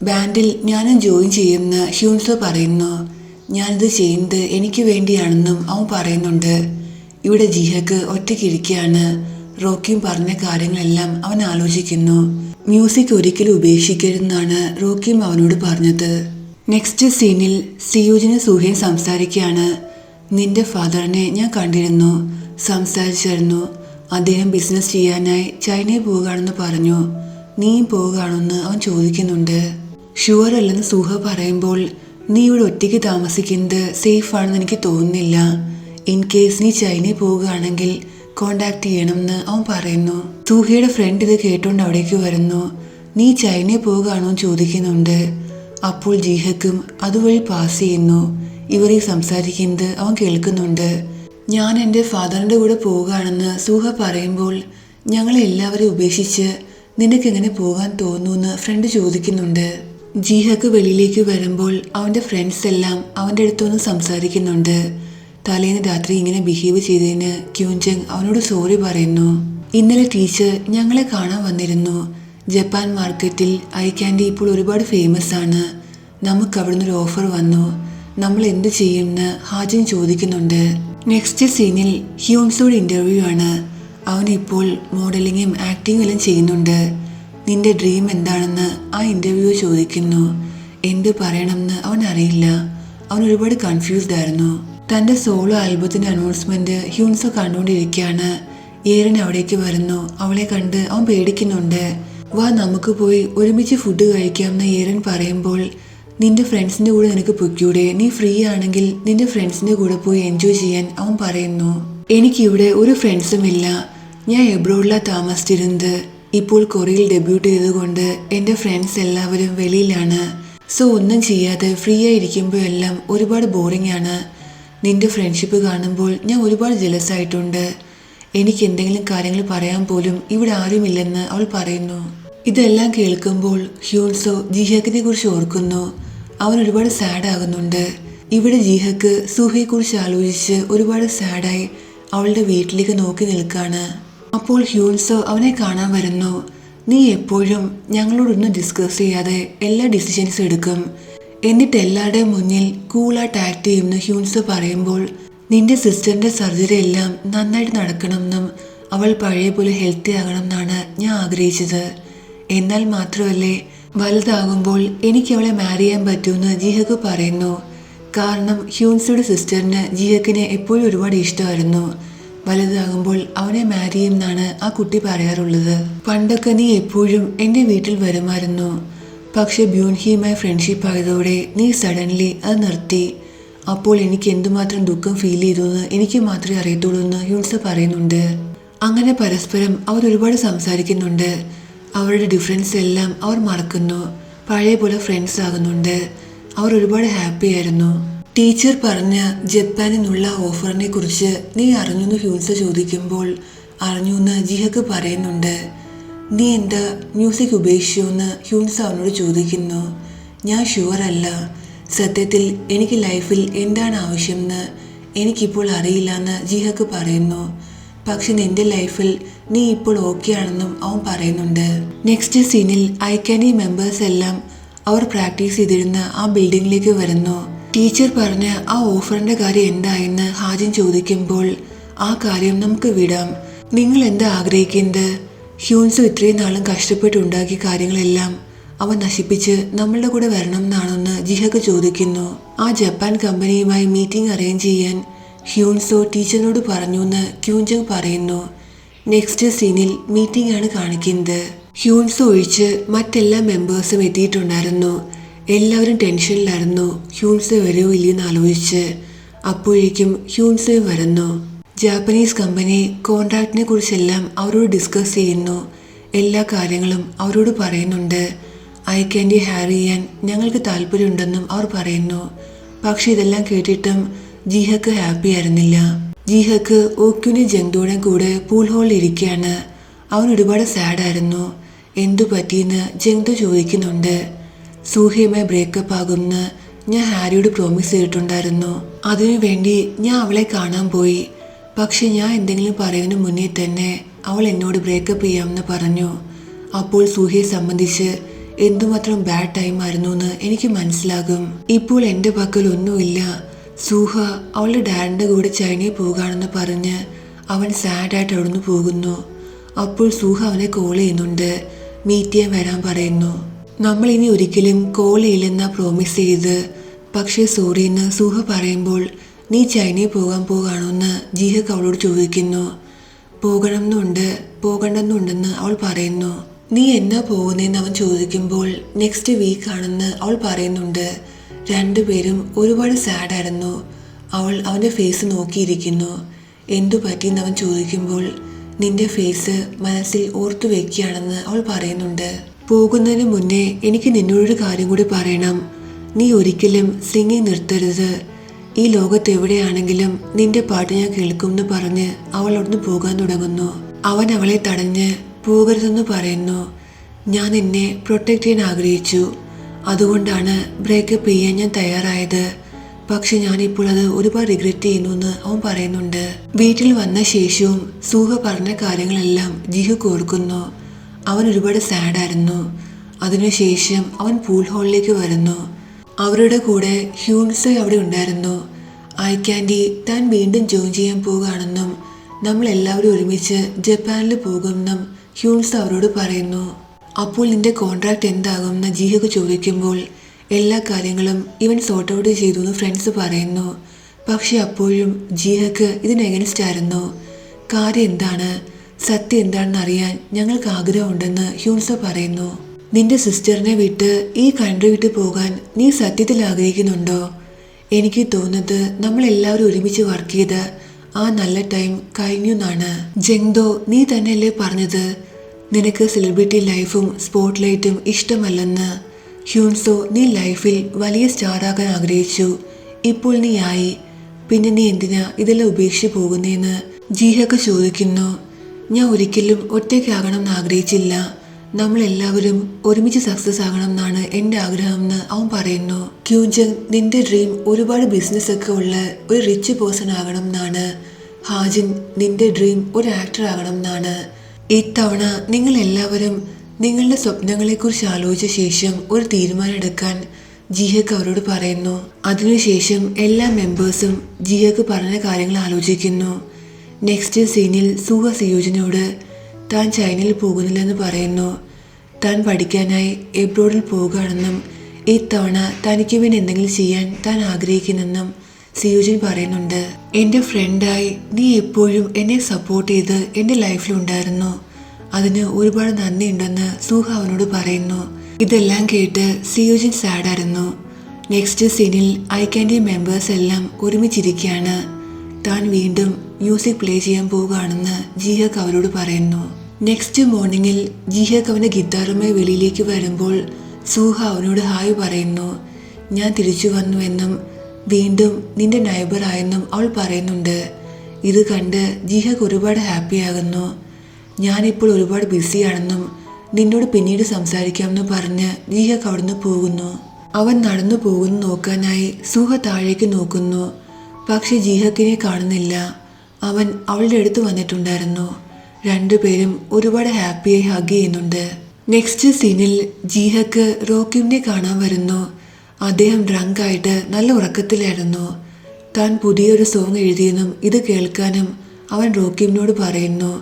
ബാൻഡിൽ ഞാനും ജോയിൻ ചെയ്യുമെന്ന് ഹ്യൂൻസോ പറയുന്നു. ഞാനിത് ചെയ്യുന്നത് എനിക്ക് വേണ്ടിയാണെന്നും അവൻ പറയുന്നുണ്ട്. ഇവിടെ ജിഹക്ക് ഒറ്റയ്ക്കിരിക്കുകയാണ്. റോക്കിയും പറഞ്ഞ കാര്യങ്ങളെല്ലാം അവൻ ആലോചിക്കുന്നു. മ്യൂസിക് ഒരിക്കലും ഉപേക്ഷിക്കരുതെന്നാണ് റോക്കിയും അവനോട് പറഞ്ഞത്. നെക്സ്റ്റ് സീനിൽ സിയൂജിന് സൂഹയും സംസാരിക്കുകയാണ്. നിന്റെ ഫാദറിനെ ഞാൻ കണ്ടിരുന്നു, സംസാരിച്ചായിരുന്നു. അദ്ദേഹം ബിസിനസ് ചെയ്യാനായി ചൈനയിൽ പോവുകയാണെന്ന് പറഞ്ഞു. നീയും പോവുകയാണെന്ന് അവൻ ചോദിക്കുന്നുണ്ട്. ഷുവർ അല്ലെന്ന് സൂഹ പറയുമ്പോൾ നീ ഇവിടെ ഒറ്റയ്ക്ക് താമസിക്കുന്നത് സേഫ് ആണെന്ന് എനിക്ക് തോന്നുന്നില്ല. ഇൻ കേസ് നീ ചൈനയിൽ പോവുകയാണെങ്കിൽ കോണ്ടാക്ട് ചെയ്യണമെന്ന് അവൻ പറയുന്നു. സൂഹയുടെ ഫ്രണ്ട് ഇത് കേട്ടോണ്ട് അവിടേക്ക് വരുന്നു. നീ ചൈനയിൽ പോവുകയാണോ ചോദിക്കുന്നുണ്ട്. അപ്പോൾ ജിഹക്കും അതുവഴി പാസ് ചെയ്യുന്നു. ഇവർ ഈ സംസാരിക്കുന്നത് അവൻ കേൾക്കുന്നുണ്ട്. ഞാൻ എൻ്റെ ഫാദറിൻ്റെ കൂടെ പോവുകയാണെന്ന് സൂഹ പറയുമ്പോൾ ഞങ്ങളെല്ലാവരെയും ഉപേക്ഷിച്ച് നിനക്കെങ്ങനെ പോകാൻ തോന്നുന്നു ഫ്രണ്ട് ചോദിക്കുന്നുണ്ട്. ജിഹക്ക് വെളിയിലേക്ക് വരുമ്പോൾ അവൻ്റെ ഫ്രണ്ട്സ് എല്ലാം അവൻ്റെ അടുത്തൊന്ന് സംസാരിക്കുന്നുണ്ട്. തലേന്ന് രാത്രി ഇങ്ങനെ ബിഹേവ് ചെയ്തതിന് ക്യൂൻജങ് അവനോട് സോറി പറയുന്നു. ഇന്നലെ ടീച്ചർ ഞങ്ങളെ കാണാൻ വന്നിരുന്നു. ജപ്പാൻ മാർക്കറ്റിൽ ഐ ക്യാൻഡി ഇപ്പോൾ ഒരുപാട് ഫേമസ് ആണ്. നമുക്ക് അവിടുന്ന് ഒരു ഓഫർ വന്നു. നമ്മൾ എന്ത് ചെയ്യുമെന്ന് ഹാജിൻ ചോദിക്കുന്നുണ്ട്. നെക്സ്റ്റ് സീനിൽ ഹ്യൂൻസോയുടെ ഇൻ്റർവ്യൂ ആണ്. അവനിപ്പോൾ മോഡലിങ്ങും ആക്ടിങ്ങും എല്ലാം ചെയ്യുന്നുണ്ട്. നിന്റെ ഡ്രീം എന്താണെന്ന് ആ ഇൻ്റർവ്യൂ ചോദിക്കുന്നു. എന്ത് പറയണമെന്ന് അവൻ അറിയില്ല. അവൻ ഒരുപാട് കൺഫ്യൂസ്ഡ് ആയിരുന്നു. തൻ്റെ സോളോ ആൽബത്തിൻ്റെ അനൗൺസ്മെൻറ്റ് ഹ്യൂൻസോ കണ്ടുകൊണ്ടിരിക്കുകയാണ്. ഏറൻ അവിടേക്ക് വരുന്നു. അവളെ കണ്ട് അവൻ പേടിക്കുന്നുണ്ട്. വാ നമുക്ക് പോയി ഒരുമിച്ച് ഫുഡ് കഴിക്കാമെന്ന് ഏറൻ പറയുമ്പോൾ നിന്റെ ഫ്രണ്ട്സിൻ്റെ കൂടെ നിനക്ക് പൊയ്ക്കൂടെ, നീ ഫ്രീ ആണെങ്കിൽ നിന്റെ ഫ്രണ്ട്സിൻ്റെ കൂടെ പോയി എൻജോയ് ചെയ്യാൻ അവൻ പറയുന്നു. എനിക്കിവിടെ ഒരു ഫ്രണ്ട്സും ഇല്ല. ഞാൻ എബ്രോഡിലാണ് താമസിച്ചിരുന്നത്. ഇപ്പോൾ കൊറിയയിൽ ഡെബ്യൂട്ട് ചെയ്തുകൊണ്ട് എൻ്റെ ഫ്രണ്ട്സ് എല്ലാവരും വെളിയിലാണ്. സോ ഒന്നും ചെയ്യാതെ ഫ്രീ ആയിരിക്കുമ്പോഴെല്ലാം ഒരുപാട് ബോറിംഗ് ആണ്. നിന്റെ ഫ്രണ്ട്ഷിപ്പ് കാണുമ്പോൾ ഞാൻ ഒരുപാട് ജലസ് ആയിട്ടുണ്ട്. എനിക്ക് എന്തെങ്കിലും കാര്യങ്ങൾ പറയാൻ പോലും ഇവിടെ ആരുമില്ലെന്ന് അവൾ പറയുന്നു. ഇതെല്ലാം കേൾക്കുമ്പോൾ ഹ്യൂൻസോ ജിഹക്കിനെ കുറിച്ച് ഓർക്കുന്നു. അവൻ ഒരുപാട് സാഡ് ആകുന്നുണ്ട്. ഇവിടെ ജിഹക്ക് സൂഹയെക്കുറിച്ച് ആലോചിച്ച് ഒരുപാട് സാഡായി അവളുടെ വീട്ടിലേക്ക് നോക്കി നിൽക്കാണ്. അപ്പോൾ ഹ്യൂൻസോ അവനെ കാണാൻ വരുന്നു. നീ എപ്പോഴും ഞങ്ങളോടൊന്നും ഡിസ്കസ് ചെയ്യാതെ എല്ലാ ഡിസിഷൻസും എടുക്കും, എന്നിട്ട് എല്ലാവരുടെയും മുന്നിൽ കൂളായിട്ട് ആക്ട് ചെയ്യുമെന്ന് ഹ്യൂൻസോ പറയുമ്പോൾ നിന്റെ സിസ്റ്ററിൻ്റെ സർജറി എല്ലാം നന്നായിട്ട് നടക്കണമെന്നും അവൾ പഴയ പോലെ ഹെൽത്തി ആകണം എന്നാണ് ഞാൻ ആഗ്രഹിച്ചത്. എന്നാൽ മാത്രമല്ലേ വലുതാകുമ്പോൾ എനിക്ക് അവളെ മാരി ചെയ്യാൻ പറ്റുമെന്ന് ജിഹക്ക് പറയുന്നു. കാരണം ഹ്യൂൻസോയുടെ സിസ്റ്ററിന് ജിഹക്കിനെ എപ്പോഴും ഒരുപാട് ഇഷ്ടമായിരുന്നു. വലുതാകുമ്പോൾ അവനെ മാരി ചെയ്യുമെന്നാണ് ആ കുട്ടി പറയാറുള്ളത്. പണ്ടൊക്കെ നീ എപ്പോഴും എൻ്റെ വീട്ടിൽ വരുമായിരുന്നു. പക്ഷെ ബ്യൂൻഹിയുമായി ഫ്രണ്ട്ഷിപ്പ് ആയതോടെ നീ സഡൻലി അത് നിർത്തി. അപ്പോൾ എനിക്ക് എന്തുമാത്രം ദുഃഖം ഫീൽ ചെയ്തു എന്ന് എനിക്ക് മാത്രമേ അറിയത്തുള്ളൂ എന്ന് ഹ്യൂൻസോ പറയുന്നുണ്ട്. അങ്ങനെ പരസ്പരം അവർ ഒരുപാട് സംസാരിക്കുന്നുണ്ട്. അവരുടെ ഡിഫറൻസ് എല്ലാം അവർ മറക്കുന്നു. പഴയ പോലെ ഫ്രണ്ട്സ് ആകുന്നുണ്ട്. അവർ ഒരുപാട് ഹാപ്പി ആയിരുന്നു. ടീച്ചർ പറഞ്ഞ ജപ്പാനിൽ നിന്നുള്ള ഓഫറിനെ കുറിച്ച് നീ അറിഞ്ഞെന്ന് ഹ്യൂൻസോ ചോദിക്കുമ്പോൾ അറിഞ്ഞു എന്ന് ജിഹക്ക് പറയുന്നുണ്ട്. നീ എന്താ മ്യൂസിക് ഉപേക്ഷിച്ചോ എന്ന് ഹ്യൂൻസോ അവനോട് ചോദിക്കുന്നു. ഞാൻ ഷുവർ അല്ല. സത്യത്തിൽ എനിക്ക് ലൈഫിൽ എന്താണ് ആവശ്യമെന്ന് എനിക്കിപ്പോൾ അറിയില്ല എന്ന് ജിഹക്ക് പറയുന്നു. പക്ഷെ നിന്റെ ലൈഫിൽ നീ ഇപ്പോൾ ഓക്കെ ആണെന്നും അവൻ പറയുന്നുണ്ട്. നെക്സ്റ്റ് സീനിൽ ഐ ക്യാൻഡി മെമ്പേഴ്സ് എല്ലാം അവർ പ്രാക്ടീസ് ചെയ്തിരുന്ന ആ ബിൽഡിങ്ങിലേക്ക് വരുന്നു. ടീച്ചർ പറഞ്ഞ ആ ഓഫറിൻ്റെ കാര്യം എന്തായെന്ന് ഹാജിൻ ചോദിക്കുമ്പോൾ ആ കാര്യം നമുക്ക് വിടാം. നിങ്ങൾ എന്താ ആഗ്രഹിക്കുന്നത്? ഹ്യൂൻസോ ഇത്രയും നാളും കഷ്ടപ്പെട്ടുണ്ടാക്കിയ കാര്യങ്ങളെല്ലാം അവൻ നശിപ്പിച്ച് നമ്മളുടെ കൂടെ വരണം എന്നാണെന്ന് ജിഹക്ക് ചോദിക്കുന്നു. ആ ജപ്പാൻ കമ്പനിയുമായി മീറ്റിംഗ് അറേഞ്ച് ചെയ്യാൻ ഹ്യൂൻസോ ടീച്ചറിനോട് പറഞ്ഞു എന്ന് ക്യൂൻജങ് പറയുന്നു. നെക്സ്റ്റ് സീനിൽ മീറ്റിംഗ് ആണ് കാണിക്കുന്നത്. ഹ്യൂൻസോ ഒഴിച്ച് മറ്റെല്ലാ മെമ്പേഴ്സും എത്തിയിട്ടുണ്ടായിരുന്നു. എല്ലാവരും ടെൻഷനിലായിരുന്നു ഹ്യൂൻസോ വരുമോ ഇല്ലയെന്ന് ആലോചിച്ച്. അപ്പോഴേക്കും ഹ്യൂൻസോ വരുന്നു. ജാപ്പനീസ് കമ്പനി കോൺട്രാക്റ്റിനെ കുറിച്ചെല്ലാം അവരോട് ഡിസ്കസ് ചെയ്യുന്നു. എല്ലാ കാര്യങ്ങളും അവരോട് പറയുന്നുണ്ട്. ഐ ക്യാൻഡി ഹാരി ചെയ്യാൻ ഞങ്ങൾക്ക് താല്പര്യമുണ്ടെന്നും അവർ പറയുന്നു. പക്ഷെ ഇതെല്ലാം കേട്ടിട്ടും ജിഹക്ക് ഹാപ്പി ആയിരുന്നില്ല. ജിഹക്ക് ഓക്യുനെ ജങ്ദോടെ കൂടെ പൂൾ ഹോളിൽ ഇരിക്കുകയാണ്. അവൻ ഒരുപാട് സാഡായിരുന്നു. എന്തു പറ്റിയെന്ന് ജങ്ദോ ചോദിക്കുന്നുണ്ട്. സൂഹയുമായി ബ്രേക്കപ്പ് ആകുമെന്ന് ഞാൻ ഹാരിയോട് പ്രോമിസ് ചെയ്തിട്ടുണ്ടായിരുന്നു. അതിനുവേണ്ടി ഞാൻ അവളെ കാണാൻ പോയി. പക്ഷെ ഞാൻ എന്തെങ്കിലും പറയുന്നതിന് മുന്നേ തന്നെ അവൾ എന്നോട് ബ്രേക്കപ്പ് ചെയ്യാമെന്ന് പറഞ്ഞു. അപ്പോൾ സൂഹയെ സംബന്ധിച്ച് എന്തുമാത്രം ബാഡ് ടൈം ആയിരുന്നു എന്ന് എനിക്ക് മനസ്സിലാകും. ഇപ്പോൾ എൻ്റെ പക്കൽ ഒന്നുമില്ല. സൂഹ അവളുടെ ഡാഡിൻ്റെ കൂടെ ചൈനയിൽ പോകുകയാണെന്ന് പറഞ്ഞ് അവൻ സാഡായിട്ട് അവിടുന്ന് പോകുന്നു. അപ്പോൾ സൂഹ അവനെ കോൾ ചെയ്യുന്നുണ്ട്, മീറ്റ് ചെയ്യാൻ വരാൻ പറയുന്നു. നമ്മൾ ഇനി ഒരിക്കലും കോൾ ചെയ്യില്ലെന്നാ പ്രോമിസ് ചെയ്ത്. പക്ഷേ സോറിയെന്ന് സൂഹ പറയുമ്പോൾ നീ ചൈനയിൽ പോകാൻ പോകാണോന്ന് ജിഹക്ക് അവളോട് ചോദിക്കുന്നു. പോകണമെന്നുണ്ടെന്ന് അവൾ പറയുന്നു. നീ എന്നാ പോകുന്നതെന്ന് അവൻ ചോദിക്കുമ്പോൾ നെക്സ്റ്റ് വീക്ക് ആണെന്ന് അവൾ പറയുന്നുണ്ട്. രണ്ടുപേരും ഒരുപാട് സാഡായിരുന്നു. അവൾ അവൻ്റെ ഫേസ് നോക്കിയിരിക്കുന്നു. എന്തു പറ്റിയെന്ന് അവൻ ചോദിക്കുമ്പോൾ നിന്റെ ഫേസ് മനസ്സിൽ ഓർത്തു വെക്കുകയാണെന്ന് അവൾ പറയുന്നുണ്ട്. പോകുന്നതിന് മുന്നേ എനിക്ക് നിന്നോടൊരു കാര്യം കൂടി പറയണം. നീ ഒരിക്കലും സിംഗിങ് നിർത്തരുത്. ഈ ലോകത്ത് എവിടെയാണെങ്കിലും നിന്റെ പാട്ട് ഞാൻ കേൾക്കുമെന്ന് പറഞ്ഞ് അവൾ അവിടുന്ന് പോകാൻ തുടങ്ങുന്നു. അവൻ അവളെ തടഞ്ഞ് പോകരുതെന്ന് പറയുന്നു. ഞാൻ നിന്നെ പ്രൊട്ടക്റ്റ് ചെയ്യാൻ ആഗ്രഹിച്ചു, അതുകൊണ്ടാണ് ബ്രേക്കപ്പ് ചെയ്യാൻ ഞാൻ തയ്യാറായത്. പക്ഷെ ഞാനിപ്പോൾ അത് ഒരുപാട് റിഗ്രറ്റ് ചെയ്യുന്നു എന്ന് അവൻ പറയുന്നുണ്ട്. വീട്ടിൽ വന്ന ശേഷവും സൂഹ പറഞ്ഞ കാര്യങ്ങളെല്ലാം ജിഹക്ക് ഓർക്കുന്നു. അവൻ ഒരുപാട് സാഡായിരുന്നു. അതിനുശേഷം അവൻ പൂൾ ഹാളിലേക്ക് വരുന്നു. അവരുടെ കൂടെ ഹ്യൂൻസെ അവിടെ ഉണ്ടായിരുന്നു. ഐക്യാൻഡി താൻ വീണ്ടും ജോയിൻ ചെയ്യാൻ പോകുകയാണെന്നും നമ്മളെല്ലാവരും ഒരുമിച്ച് ജപ്പാനിൽ പോകുമെന്നും ഹ്യൂൻസ് അവരോട് പറയുന്നു. അപ്പോൾ നിന്റെ കോൺട്രാക്ട് എന്താകുമെന്ന് ജിഹക്ക് ചോദിക്കുമ്പോൾ എല്ലാ കാര്യങ്ങളും ഇവൻ സോർട്ട് ഔട്ട് ചെയ്തു എന്ന് ഫ്രണ്ട്സ് പറയുന്നു. പക്ഷെ അപ്പോഴും ജിഹക്ക് ഇതിന് എഗൻസ്റ്റ് ആയിരുന്നു. കാര്യം എന്താണ്, സത്യം എന്താണെന്ന് അറിയാൻ ഞങ്ങൾക്ക് ആഗ്രഹമുണ്ടെന്ന് ഹ്യൂൻസ് പറയുന്നു. നിന്റെ സിസ്റ്ററിനെ വിട്ട് ഈ കൺട്രി വിട്ട് പോകാൻ നീ സത്യത്തിൽ ആഗ്രഹിക്കുന്നുണ്ടോ? എനിക്ക് തോന്നുന്നത് നമ്മളെല്ലാവരും ഒരുമിച്ച് വർക്ക് ചെയ്ത ആ നല്ല ടൈം കഴിഞ്ഞു എന്നാണ്. ജെങ്ദോ, നീ തന്നെയല്ലേ പറഞ്ഞത് നിനക്ക് സെലിബ്രിറ്റി ലൈഫും സ്പോട്ട് ലൈറ്റും ഇഷ്ടമല്ലെന്ന്? ഹ്യൂൻസോ, നീ ലൈഫിൽ വലിയ സ്റ്റാറാകാൻ ആഗ്രഹിച്ചു, ഇപ്പോൾ നീ ആയി, പിന്നെ നീ എന്തിനാ ഇതെല്ലാം ഉപേക്ഷിച്ച് പോകുന്നതെന്ന് ജിഹക്ക് ചോദിക്കുന്നു. ഞാൻ ഒരിക്കലും ഒറ്റയ്ക്കാകണം എന്ന് ആഗ്രഹിച്ചില്ല. നമ്മളെല്ലാവരും ഒരുമിച്ച് സക്സസ് ആകണം എന്നാണ് എൻ്റെ ആഗ്രഹം എന്ന് അവൻ പറയുന്നു. ക്യൂജങ്, നിന്റെ ഡ്രീം ഒരുപാട് ബിസിനസ് ഒക്കെ ഉള്ള ഒരു റിച്ച് പേഴ്സൺ ആകണം എന്നാണ്. ഹാജിൻ, നിന്റെ ഡ്രീം ഒരു ആക്ടർ ആകണം എന്നാണ്. ഇത്തവണ നിങ്ങൾ എല്ലാവരും നിങ്ങളുടെ സ്വപ്നങ്ങളെക്കുറിച്ച് ആലോചിച്ച ശേഷം ഒരു തീരുമാനം എടുക്കാൻ ജിഹക്ക് അവരോട് പറയുന്നു. അതിനുശേഷം എല്ലാ മെമ്പേഴ്സും ജിഹക്ക് പറഞ്ഞ കാര്യങ്ങൾ ആലോചിക്കുന്നു. നെക്സ്റ്റ് സീനിൽ സൂഹ സിയോജിനോട് താൻ ചൈനയിൽ പോകുന്നില്ലെന്ന് പറയുന്നു. താൻ പഠിക്കാനായി എബ്രോഡിൽ പോകുകയാണെന്നും ഇത്തവണ തനിക്ക് വേണ്ടി എന്തെങ്കിലും ചെയ്യാൻ താൻ ആഗ്രഹിക്കുന്നെന്നും സിയോജിൻ പറയുന്നുണ്ട്. എൻ്റെ ഫ്രണ്ടായി നീ എപ്പോഴും എന്നെ സപ്പോർട്ട് ചെയ്ത് എൻ്റെ ലൈഫിലുണ്ടായിരുന്നു. അതിന് ഒരുപാട് നന്ദിയുണ്ടെന്ന് സൂഹ അവനോട് പറയുന്നു. ഇതെല്ലാം കേട്ട് സിയോജിൻ സാഡായിരുന്നു. നെക്സ്റ്റ് സീനിൽ ഐക്യാൻഡി മെമ്പേഴ്സ് എല്ലാം ഒരുമിച്ചിരിക്കുകയാണ്. താൻ വീണ്ടും മ്യൂസിക് പ്ലേ ചെയ്യാൻ പോവുകയാണെന്ന് ജിഹക്ക് അവരോട് പറയുന്നു. നെക്സ്റ്റ് മോർണിംഗിൽ ജിഹക്ക് അവൻ്റെ ഗിത്താറുമായി വെളിയിലേക്ക് വരുമ്പോൾ സൂഹ അവനോട് ഹായ് പറയുന്നു. ഞാൻ തിരിച്ചു വന്നു എന്നും വീണ്ടും നിന്റെ നൈബർ ആയെന്നും അവൾ പറയുന്നുണ്ട്. ഇത് കണ്ട് ജിഹക്ക് ഒരുപാട് ഹാപ്പിയാകുന്നു. ഞാനിപ്പോൾ ഒരുപാട് ബിസിയാണെന്നും നിന്നോട് പിന്നീട് സംസാരിക്കാമെന്ന് പറഞ്ഞ് ജിഹക്ക് അവിടുന്ന് പോകുന്നു. അവൻ നടന്നു പോകുന്നു നോക്കാനായി സൂഹ താഴേക്ക് നോക്കുന്നു. പക്ഷെ ജിഹക്കിനെ കാണുന്നില്ല. അവൻ അവളുടെ അടുത്ത് വന്നിട്ടുണ്ടായിരുന്നു. രണ്ടുപേരും ഒരുപാട് ഹാപ്പിയായി ഹഗ് ചെയ്യുന്നുണ്ട്. നെക്സ്റ്റ് സീനിൽ ജിഹക്ക് റോക്കിമിനെ കാണാൻ വരുന്നു. അദ്ദേഹം ഡ്രങ്കായിട്ട് നല്ല ഉറക്കത്തിലായിരുന്നു. താൻ പുതിയൊരു സോങ് എഴുതിയെന്നും ഇത് കേൾക്കാനും അവൻ റോക്കിമിനോട് പറയുന്നു.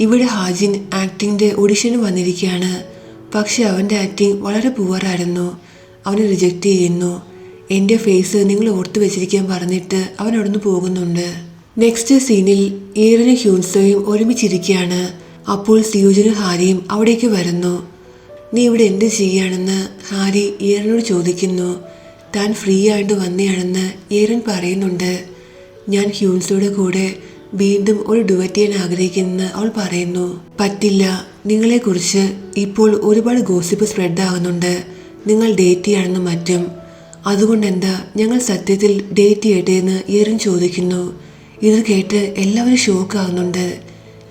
ഇവിടെ ഹാജിൻ ആക്ടിങ്ങിൻ്റെ ഓഡിഷന് വന്നിരിക്കുകയാണ്. പക്ഷെ അവൻ്റെ ആക്ടിങ് വളരെ പുവറായിരുന്നു. അവനെ റിജക്റ്റ് ചെയ്യുന്നു. എൻ്റെ ഫേസ് നിങ്ങൾ ഓർത്തു വെച്ചിരിക്കാൻ പറഞ്ഞിട്ട് അവൻ അവിടുന്ന് പോകുന്നുണ്ട്. നെക്സ്റ്റ് സീനിൽ ഏറിനും ഹ്യൂൻസോയും ഒരുമിച്ചിരിക്കുകയാണ്. അപ്പോൾ സിയോജിനും ഹാരിയും അവിടേക്ക് വരുന്നു. നീ ഇവിടെ എന്ത് ചെയ്യുകയാണെന്ന് ഹാരി ഏറിനോട് ചോദിക്കുന്നു. താൻ ഫ്രീ ആയിട്ട് വന്നെയാണെന്ന് ഏറിൻ പറയുന്നുണ്ട്. ഞാൻ ഹ്യൂൻസോയുടെ കൂടെ വീണ്ടും ഒരു ഡുവറ്റ് ചെയ്യാൻ ആഗ്രഹിക്കുന്നെന്ന് അവൾ പറയുന്നു. പറ്റില്ല, നിങ്ങളെക്കുറിച്ച് ഇപ്പോൾ ഒരുപാട് ഗോസിപ്പ് സ്പ്രെഡ് ആകുന്നുണ്ട്. നിങ്ങൾ ഡേറ്റ് ചെയ്യാണെന്നും മറ്റും. അതുകൊണ്ടെന്താ ഞങ്ങൾ സത്യത്തിൽ ഡേറ്റ് ചെയ്യട്ടെ എന്ന് ഏറിൻ ചോദിക്കുന്നു. ഇത് കേട്ട് എല്ലാവരും ഷോക്കാകുന്നുണ്ട്.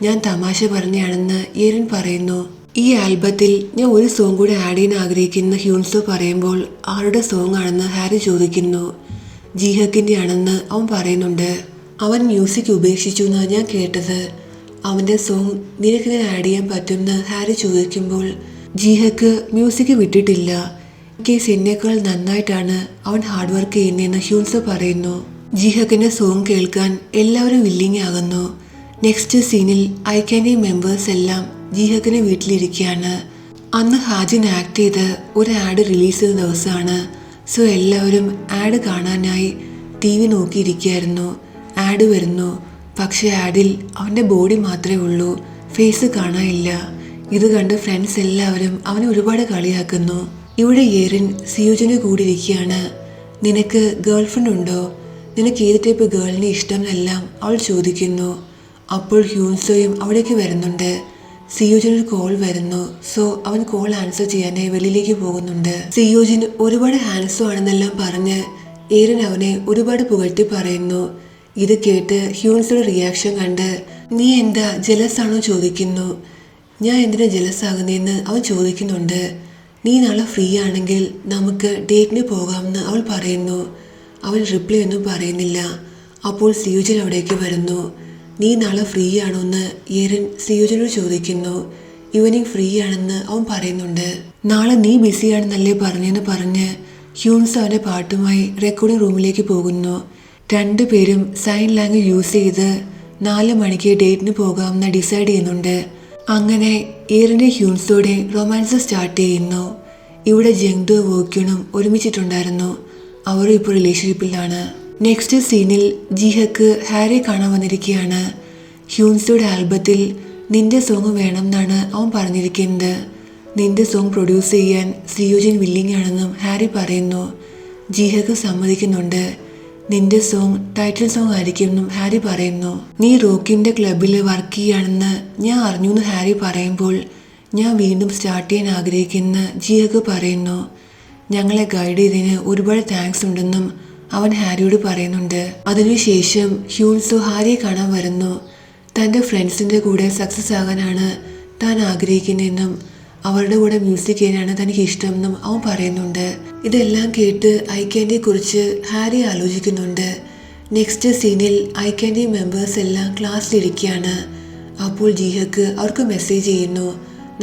ഞാൻ തമാശ പറഞ്ഞാണെന്ന് ഏറിൻ പറയുന്നു. ഈ ആൽബത്തിൽ ഞാൻ ഒരു സോങ് കൂടി ആഡ് ചെയ്യാൻ ആഗ്രഹിക്കുന്ന ഹ്യൂൻസോ പറയുമ്പോൾ ആരുടെ സോങ് ആണെന്ന് ഹാരി ചോദിക്കുന്നു. ജിഹക്കിൻ്റെ ആണെന്ന് അവൻ പറയുന്നുണ്ട്. അവൻ മ്യൂസിക് ഉപേക്ഷിച്ചു എന്നാണ് ഞാൻ കേട്ടത്. അവൻ്റെ സോങ് നിനക്കിങ്ങനെ ആഡ് ചെയ്യാൻ പറ്റുമെന്ന് ഹാരി ചോദിക്കുമ്പോൾ ജിഹക്ക് മ്യൂസിക് വിട്ടിട്ടില്ല. കേസ് എന്നേക്കാൾ നന്നായിട്ടാണ് അവൻ ഹാർഡ് വർക്ക് ചെയ്യുന്നതെന്ന് ഹ്യൂൻസോ പറയുന്നു. ജിഹക്കിന്റെ സോങ് കേൾക്കാൻ എല്ലാവരും വില്ലിങ് ആകുന്നു. നെക്സ്റ്റ് സീനിൽ ഐക്യാൻഡി മെമ്പേഴ്സ് എല്ലാം ജിഹക്കിന്റെ വീട്ടിലിരിക്കുകയാണ്. അന്ന് ഹാജിൻ ആക്ട് ചെയ്ത് ഒരു ആഡ് റിലീസ് ചെയ്ത ദിവസമാണ്. സോ എല്ലാവരും ആഡ് കാണാനായി TV നോക്കിയിരിക്കുകയായിരുന്നു. ആഡ് വരുന്നു. പക്ഷെ ആഡിൽ അവൻ്റെ ബോഡി മാത്രമേ ഉള്ളൂ, ഫേസ് കാണാനില്ല. ഇത് കണ്ട് ഫ്രണ്ട്സ് എല്ലാവരും അവനെ ഒരുപാട് കളിയാക്കുന്നു. ഇവിടെ ഏറിൻ സിയോജിന് കൂടി ഇരിക്കുകയാണ്. നിനക്ക് ഗേൾ ഫ്രണ്ട് ഉണ്ടോ? നിനക്ക് ഏത് ടൈപ്പ് ഗേളിനെ ഇഷ്ടം എന്നെല്ലാം അവൾ ചോദിക്കുന്നു. അപ്പോൾ ഹ്യൂൻസോയും അവിടേക്ക് വരുന്നുണ്ട്. സിയോജിന് ഒരു കോൾ വരുന്നു. സോ അവൻ കോൾ ആൻസർ ചെയ്യാനായി വെളിയിലേക്ക് പോകുന്നുണ്ട്. സിയോജിൻ ഒരുപാട് ഹാൻഡ്സം ആണെന്നെല്ലാം പറഞ്ഞ് ഏറിൻ അവനെ ഒരുപാട് പുകഴ്ത്തി പറയുന്നു. ഇത് കേട്ട് ഹ്യൂൻസോയുടെ റിയാക്ഷൻ കണ്ട് നീ എന്താ ജലസ് ആണോ ചോദിക്കുന്നു. ഞാൻ എന്തിനാ ജലസ് ആകുന്നതെന്ന് അവൻ ചോദിക്കുന്നുണ്ട്. നീ നാളെ ഫ്രീ ആണെങ്കിൽ നമുക്ക് ഡേറ്റിന് പോകാമെന്ന് അവൾ പറയുന്നു. അവൻ റിപ്ലൈ ഒന്നും പറയുന്നില്ല. അപ്പോൾ സിയോജിൻ അവിടേക്ക് വരുന്നു. നീ നാളെ ഫ്രീ ആണോ എന്ന് ഏറിൻ സിയോജിനോട് ചോദിക്കുന്നു. ഈവനിങ് ഫ്രീ ആണെന്ന് അവൻ പറയുന്നുണ്ട്. നാളെ നീ ബിസിയാണെന്നല്ലേ പറഞ്ഞെന്ന് പറഞ്ഞ് ഹ്യൂൻസ് അവൻ്റെ പാട്ടുമായി റെക്കോർഡിംഗ് റൂമിലേക്ക് പോകുന്നു. രണ്ടുപേരും സൈൻ ലാംഗ്വേജ് യൂസ് ചെയ്ത് 4 മണിക്ക് ഡേറ്റിന് പോകാമെന്ന് ഡിസൈഡ് ചെയ്യുന്നുണ്ട്. അങ്ങനെ ഏറിൻ്റെ ഹ്യൂൻസോടെ റൊമാൻസ് സ്റ്റാർട്ട് ചെയ്യുന്നു. ഇവിടെ ജങ്ഡോ വോക്യൂണും ഒരുമിച്ചിട്ടുണ്ടായിരുന്നു. അവർ ഇപ്പോൾ റിലേഷൻഷിപ്പിലാണ്. നെക്സ്റ്റ് സീനിൽ ജിഹക്ക് ഹാരിയെ കാണാൻ വന്നിരിക്കുകയാണ്. ഹ്യൂൻസോയുടെ ആൽബത്തിൽ നിന്റെ സോങ് വേണമെന്നാണ് അവൻ പറഞ്ഞിരിക്കുന്നത്. നിന്റെ സോങ് പ്രൊഡ്യൂസ് ചെയ്യാൻ സിയോജിൻ വില്ലിങ് ആണെന്നും ഹാരി പറയുന്നു. ജിഹക്ക് സമ്മതിക്കുന്നുണ്ട്. നിന്റെ സോങ് ടൈറ്റിൽ സോങ് ആയിരിക്കുമെന്നും ഹാരി പറയുന്നു. നീ റോക്കിൻ്റെ ക്ലബിൽ വർക്ക് ചെയ്യുകയാണെന്ന് ഞാൻ അറിഞ്ഞു എന്ന് ഹാരി പറയുമ്പോൾ ഞാൻ വീണ്ടും സ്റ്റാർട്ട് ചെയ്യാൻ ആഗ്രഹിക്കുന്ന ജിഹക്ക് പറയുന്നു. ഞങ്ങളെ ഗൈഡ് ചെയ്തതിന് ഒരുപാട് താങ്ക്സ് ഉണ്ടെന്നും അവൻ ഹാരിയോട് പറയുന്നുണ്ട്. അതിനുശേഷം ഹ്യൂൻസോ ഹാരിയെ കാണാൻ വരുന്നു. തൻ്റെ ഫ്രണ്ട്സിൻ്റെ കൂടെ സക്സസ് ആകാനാണ് താൻ ആഗ്രഹിക്കുന്നതെന്നും അവരുടെ കൂടെ മ്യൂസിക് ചെയ്യാനാണ് തനിക്ക് ഇഷ്ടമെന്നും അവൻ പറയുന്നുണ്ട്. ഇതെല്ലാം കേട്ട് ഐക്യാൻഡിയെ കുറിച്ച് ഹാരി ആലോചിക്കുന്നുണ്ട്. നെക്സ്റ്റ് സീനിൽ ഐക്യാൻഡി മെമ്പേഴ്സ് എല്ലാം ക്ലാസ്സിലിരിക്കുകയാണ്. അപ്പോൾ ജിഹക്ക് അവർക്ക് മെസ്സേജ് ചെയ്യുന്നു.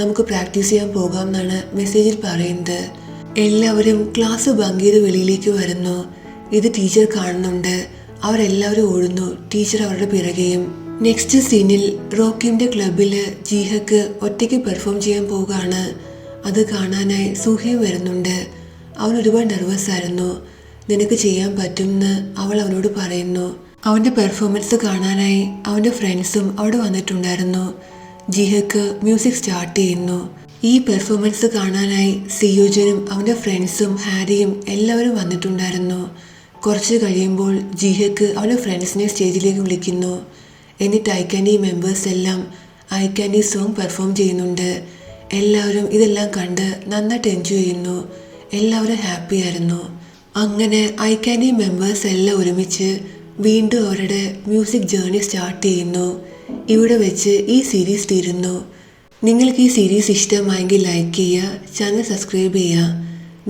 നമുക്ക് പ്രാക്ടീസ് ചെയ്യാൻ പോകാം എന്നാണ് മെസ്സേജിൽ പറയുന്നത്. എല്ലാവരും ക്ലാസ് ബങ്ക് ചെയ്ത് വെളിയിലേക്ക് വരുന്നു. ഇത് ടീച്ചർ കാണുന്നുണ്ട്. അവരെല്ലാവരും ഓടുന്നു. ടീച്ചർ അവരുടെ പിറകെയും. നെക്സ്റ്റ് സീനിൽ റോക്കിൻ്റെ ക്ലബിൽ ജിഹക്ക് ഒറ്റയ്ക്ക് പെർഫോം ചെയ്യാൻ പോവുകയാണ്. അത് കാണാനായി സുഹയും വരുന്നുണ്ട്. അവൻ ഒരുപാട് നെർവസ് ആയിരുന്നു. നിനക്ക് ചെയ്യാൻ പറ്റുമെന്ന് അവൾ അവനോട് പറയുന്നു. അവൻ്റെ പെർഫോമൻസ് കാണാനായി അവൻ്റെ ഫ്രണ്ട്സും അവിടെ വന്നിട്ടുണ്ടായിരുന്നു. ജിഹക്ക് മ്യൂസിക് സ്റ്റാർട്ട് ചെയ്യുന്നു. ഈ പെർഫോമൻസ് കാണാനായി സിയോജനും അവൻ്റെ ഫ്രണ്ട്സും ഹാരിയും എല്ലാവരും വന്നിട്ടുണ്ടായിരുന്നു. കുറച്ച് കഴിയുമ്പോൾ ജിഹക്ക് അവൻ്റെ ഫ്രണ്ട്സിനെ സ്റ്റേജിലേക്ക് വിളിക്കുന്നു. എന്നിട്ട് ഐക്യാൻഡി മെമ്പേഴ്സ് എല്ലാം ഐക്യാൻഡി സോങ് പെർഫോം ചെയ്യുന്നുണ്ട്. എല്ലാവരും ഇതെല്ലാം കണ്ട് നന്നായിട്ട് എൻജോയ് ചെയ്യുന്നു. എല്ലാവരും ഹാപ്പി ആയിരുന്നു. അങ്ങനെ ഐക്യാൻഡി മെമ്പേഴ്സ് എല്ലാം ഒരുമിച്ച് വീണ്ടും അവരുടെ മ്യൂസിക് ജേർണി സ്റ്റാർട്ട് ചെയ്യുന്നു. ഇവിടെ വെച്ച് ഈ സീരീസ് തീരുന്നു. നിങ്ങൾക്ക് ഈ സീരീസ് ഇഷ്ടമായെങ്കിൽ ലൈക്ക് ചെയ്യുക, ചാനൽ സബ്സ്ക്രൈബ് ചെയ്യുക.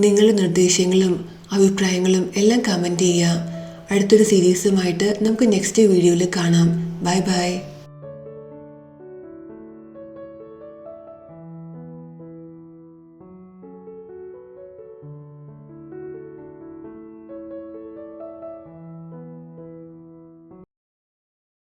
നിങ്ങളുടെ നിർദ്ദേശങ്ങളും അഭിപ്രായങ്ങളും എല്ലാം കമൻറ്റ് ചെയ്യുക. അടുത്തൊരു സീരീസുമായിട്ട് നമുക്ക് നെക്സ്റ്റ് വീഡിയോയിൽ കാണാം. Bye bye.